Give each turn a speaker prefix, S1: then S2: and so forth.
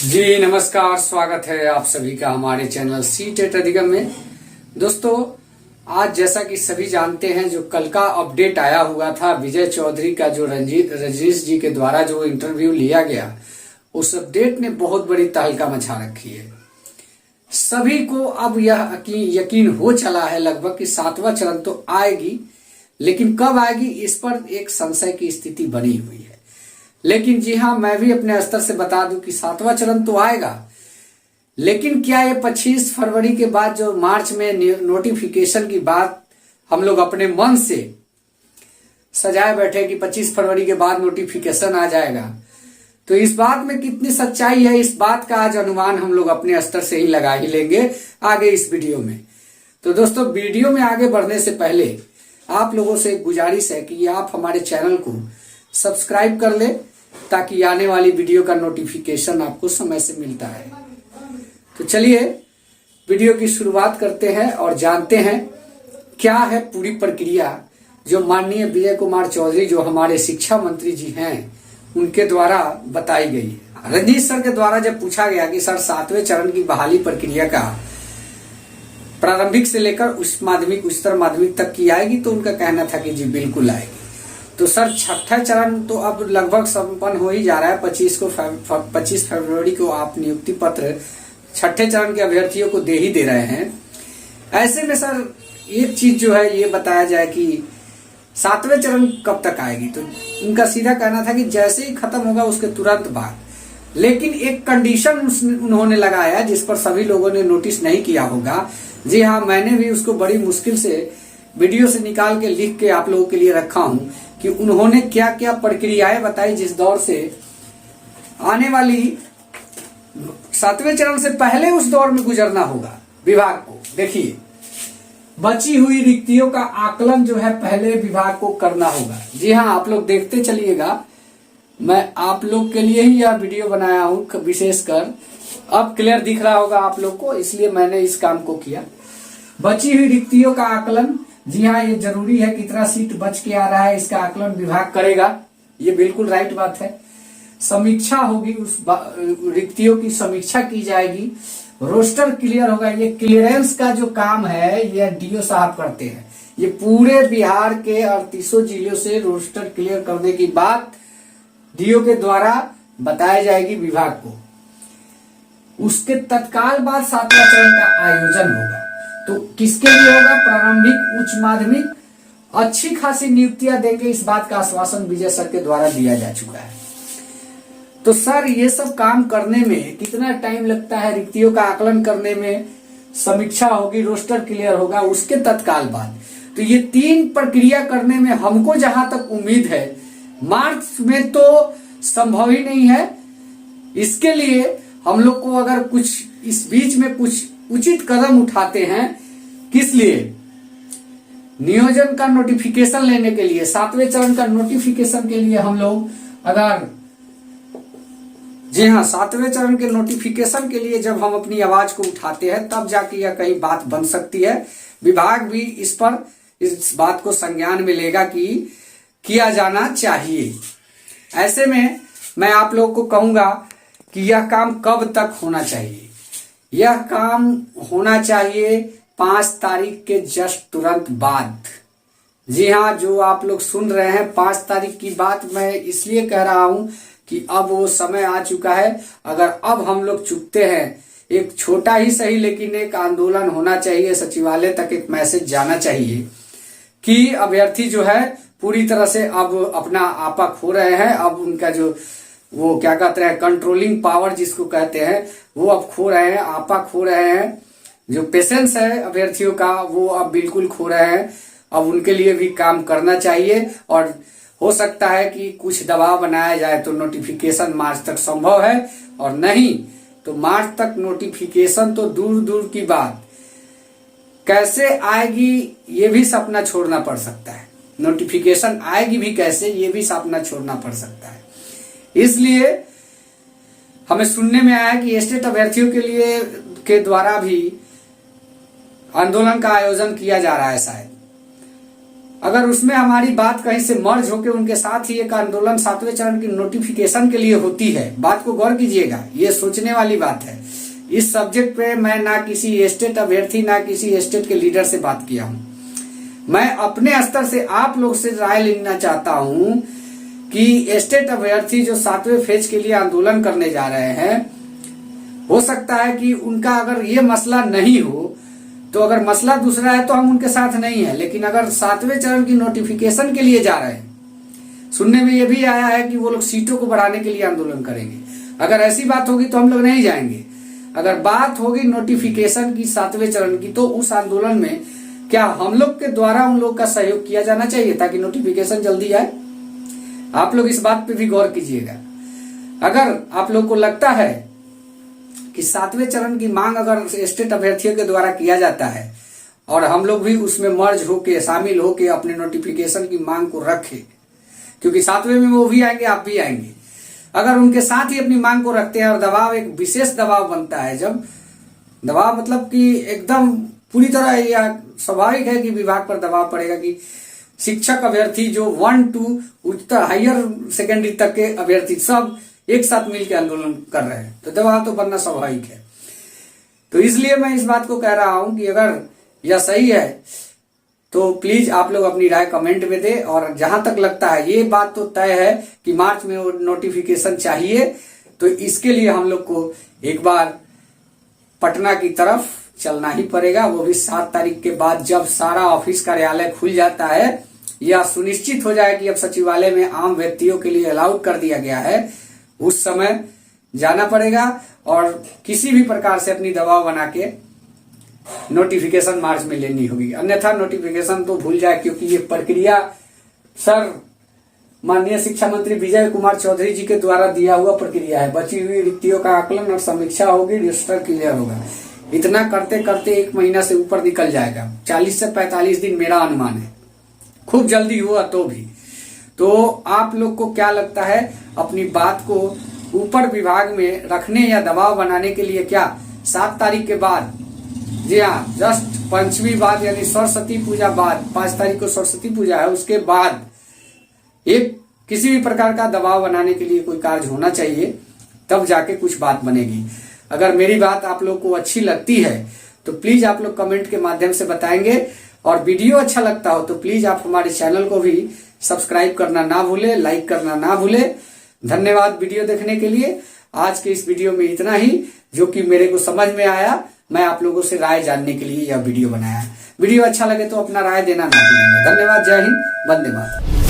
S1: जी नमस्कार, स्वागत है आप सभी का हमारे चैनल सी टेट अधिगम में। दोस्तों, आज जैसा कि सभी जानते हैं, जो कल का अपडेट आया हुआ था विजय चौधरी का, जो रजनीश जी के द्वारा जो इंटरव्यू लिया गया, उस अपडेट ने बहुत बड़ी तहलका मचा रखी है। सभी को अब यह यकीन हो चला है लगभग कि 7वां चरण तो आएगी, लेकिन कब आएगी इस पर एक संशय की स्थिति बनी हुई है। लेकिन जी हाँ, मैं भी अपने स्तर से बता दूं कि 7वां चरण तो आएगा, लेकिन क्या ये 25 फरवरी के बाद जो मार्च में नोटिफिकेशन की बात हम लोग अपने मन से सजाए बैठे कि 25 फरवरी के बाद नोटिफिकेशन आ जाएगा, तो इस बात में कितनी सच्चाई है, इस बात का आज अनुमान हम लोग अपने स्तर से ही लगा ही लेंगे आगे इस वीडियो में। तो दोस्तों, वीडियो में आगे बढ़ने से पहले आप लोगों से एक गुजारिश है कि आप हमारे चैनल को सब्सक्राइब कर ले, ताकि आने वाली वीडियो का नोटिफिकेशन आपको समय से मिलता है। तो चलिए वीडियो की शुरुआत करते हैं और जानते हैं क्या है पूरी प्रक्रिया जो माननीय विजय कुमार चौधरी, जो हमारे शिक्षा मंत्री जी हैं, उनके द्वारा बताई गई है। रजनीश सर के द्वारा जब पूछा गया कि सर 7वें चरण की बहाली प्रक्रिया का प्रारंभिक से लेकर उच्च माध्यमिक, उच्चतर माध्यमिक तक की आएगी, तो उनका कहना था कि जी बिल्कुल आएगी। तो सर 6ठा चरण तो अब लगभग संपन्न हो ही जा रहा है। 25 फरवरी को आप नियुक्ति पत्र 6ठे चरण के अभ्यर्थियों को दे ही दे रहे हैं। ऐसे में सर एक चीज जो है ये बताया जाए कि 7वें चरण कब तक आएगी, तो उनका सीधा कहना था कि जैसे ही खत्म होगा उसके तुरंत बाद। लेकिन एक कंडीशन उन्होंने लगाया जिस पर सभी लोगों ने नोटिस नहीं किया होगा। जी हाँ, मैंने भी उसको बड़ी मुश्किल से वीडियो से निकाल के लिख के आप लोगों के लिए रखा हूं कि उन्होंने क्या क्या प्रक्रियाएं बताई जिस दौर से आने वाली 7वें चरण से पहले उस दौर में गुजरना होगा विभाग को। देखिए, बची हुई रिक्तियों का आकलन जो है पहले विभाग को करना होगा। जी हाँ, आप लोग देखते चलिएगा, मैं आप लोग के लिए ही यह वीडियो बनाया हूं विशेषकर। अब क्लियर दिख रहा होगा आप लोग को, इसलिए मैंने इस काम को किया। बची हुई रिक्तियों का आकलन, जी हाँ, ये जरूरी है। कितना सीट बच के आ रहा है इसका आकलन विभाग करेगा, ये बिल्कुल राइट बात है। समीक्षा होगी, उस रिक्तियों की समीक्षा की जाएगी। रोस्टर क्लियर होगा। ये क्लियरेंस का जो काम है ये डीओ साहब करते हैं। ये पूरे बिहार के 38 जिलों से रोस्टर क्लियर करने की बात डीओ के द्वारा बताई जाएगी विभाग को। उसके तत्काल बाद 7वां चरण का आयोजन होगा। तो किसके लिए होगा? प्रारंभिक, उच्च माध्यमिक अच्छी खासी नियुक्तियां देंगे, इस बात का आश्वासन विजय सर के द्वारा दिया जा चुका है। तो सर ये सब काम करने में कितना टाइम लगता है? रिक्तियों का आकलन करने में, समीक्षा होगी, रोस्टर क्लियर होगा, उसके तत्काल बाद। तो ये 3 प्रक्रिया करने में हमको जहां तक उम्मीद है, मार्च में तो संभव ही नहीं है। इसके लिए हम लोग को अगर कुछ इस बीच में कुछ उचित कदम उठाते हैं, किस लिए? नियोजन का नोटिफिकेशन लेने के लिए, 7वें चरण का नोटिफिकेशन के लिए हम लोग अगर, जी हाँ, 7वें चरण के नोटिफिकेशन के लिए जब हम अपनी आवाज को उठाते हैं, तब जाके यह कई बात बन सकती है। विभाग भी इस बात को संज्ञान में लेगा कि किया जाना चाहिए। ऐसे में मैं आप लोगों को कहूंगा कि यह काम कब तक होना चाहिए? यह काम होना चाहिए 5 तारीख के जस्ट तुरंत बाद। जी हाँ, जो आप लोग सुन रहे हैं 5 तारीख की बात मैं इसलिए कह रहा हूं कि अब वो समय आ चुका है। अगर अब हम लोग चुकते हैं, एक छोटा ही सही लेकिन एक आंदोलन होना चाहिए, सचिवालय तक एक मैसेज जाना चाहिए कि अभ्यर्थी जो है पूरी तरह से अब अपना आपा खो रहे हैं। अब उनका जो वो क्या कहते हैं, कंट्रोलिंग पावर जिसको कहते हैं, वो अब खो रहे हैं, आपा खो रहे हैं। जो पेशेंस है अभ्यर्थियों का, वो अब बिल्कुल खो रहे हैं। अब उनके लिए भी काम करना चाहिए और हो सकता है कि कुछ दबाव बनाया जाए तो नोटिफिकेशन मार्च तक संभव है, और नहीं तो मार्च तक नोटिफिकेशन तो दूर दूर की बात, कैसे आएगी ये भी सपना छोड़ना पड़ सकता है। नोटिफिकेशन आएगी भी कैसे, ये भी सपना छोड़ना पड़ सकता है। इसलिए हमें सुनने में आया कि स्टेट अभ्यर्थियों के लिए के द्वारा भी आंदोलन का आयोजन किया जा रहा है शायद। अगर उसमें हमारी बात कहीं से मर्ज होकर उनके साथ ही एक आंदोलन 7वें चरण की नोटिफिकेशन के लिए होती है, बात को गौर कीजिएगा, ये सोचने वाली बात है। इस सब्जेक्ट पे मैं ना किसी स्टेट अभ्यर्थी ना किसी स्टेट के लीडर से बात किया हूं। मैं अपने स्तर से आप लोग से राय लेना चाहता हूं कि स्टेट अभ्यर्थी जो 7वें फेज के लिए आंदोलन करने जा रहे हैं, हो सकता है कि उनका अगर ये मसला नहीं हो, तो अगर मसला दूसरा है तो हम उनके साथ नहीं है, लेकिन अगर 7वें चरण की नोटिफिकेशन के लिए जा रहे हैं, सुनने में ये भी आया है कि वो लोग सीटों को बढ़ाने के लिए आंदोलन करेंगे। अगर ऐसी बात होगी तो हम लोग नहीं जाएंगे। अगर बात होगी नोटिफिकेशन की 7वें चरण की, तो उस आंदोलन में क्या हम लोग के द्वारा उन लोग का सहयोग किया जाना चाहिए ताकि नोटिफिकेशन जल्दी आए। आप लोग इस बात पे भी गौर कीजिएगा। अगर आप लोग को लगता है कि 7वें चरण की मांग अगर स्टेट अभ्यर्थियों के द्वारा किया जाता है और हम लोग भी उसमें मर्ज होके शामिल होके अपने नोटिफिकेशन की मांग को रखें, क्योंकि 7वें में वो भी आएंगे, आप भी आएंगे, अगर उनके साथ ही अपनी मांग को रखते हैं और दबाव एक विशेष दबाव बनता है, जब दबाव मतलब कि एकदम पूरी तरह यह स्वाभाविक है कि विभाग पर दबाव पड़ेगा कि शिक्षक अभ्यर्थी जो 1 to उच्चतर हायर सेकेंडरी तक के अभ्यर्थी सब एक साथ मिलकर आंदोलन कर रहे हैं, तो दबाव तो बनना स्वाभाविक है। तो इसलिए मैं इस बात को कह रहा हूं कि अगर यह सही है तो प्लीज आप लोग अपनी राय कमेंट में दें। और जहां तक लगता है ये बात तो तय है कि मार्च में नोटिफिकेशन चाहिए, तो इसके लिए हम लोग को एक बार पटना की तरफ चलना ही पड़ेगा, वो भी 7 तारीख के बाद, जब सारा ऑफिस कार्यालय खुल जाता है, यह सुनिश्चित हो जाए कि अब सचिवालय में आम व्यक्तियों के लिए अलाउड कर दिया गया है, उस समय जाना पड़ेगा और किसी भी प्रकार से अपनी दबाव बना के नोटिफिकेशन मार्च में लेनी होगी। अन्यथा नोटिफिकेशन तो भूल जाए, क्योंकि ये प्रक्रिया सर माननीय शिक्षा मंत्री विजय कुमार चौधरी जी के द्वारा दिया हुआ प्रक्रिया है। बची हुई रिक्तियों का आकलन और समीक्षा होगी, रजिस्टर क्लियर होगा। इतना करते करते 1 महीना से ऊपर निकल जाएगा, 40 से 45 दिन मेरा अनुमान है, खूब जल्दी हुआ तो भी। तो आप लोग को क्या लगता है, अपनी बात को ऊपर विभाग में रखने या दबाव बनाने के लिए क्या 7 तारीख के बाद, जी हाँ, जस्ट पंचमी बाद यानी सरस्वती पूजा बाद, 5 तारीख को सरस्वती पूजा है, उसके बाद एक किसी भी प्रकार का दबाव बनाने के लिए कोई कार्य होना चाहिए, तब जाके कुछ बात बनेगी। अगर मेरी बात आप लोग को अच्छी लगती है तो प्लीज आप लोग कमेंट के माध्यम से बताएंगे, और वीडियो अच्छा लगता हो तो प्लीज आप हमारे चैनल को भी सब्सक्राइब करना ना भूले, लाइक करना ना भूले। धन्यवाद वीडियो देखने के लिए। आज के इस वीडियो में इतना ही, जो कि मेरे को समझ में आया, मैं आप लोगों से राय जानने के लिए यह वीडियो बनाया। वीडियो अच्छा लगे तो अपना राय देना ना भूलेंगे। धन्यवाद, जय हिंद, वंदे मातरम।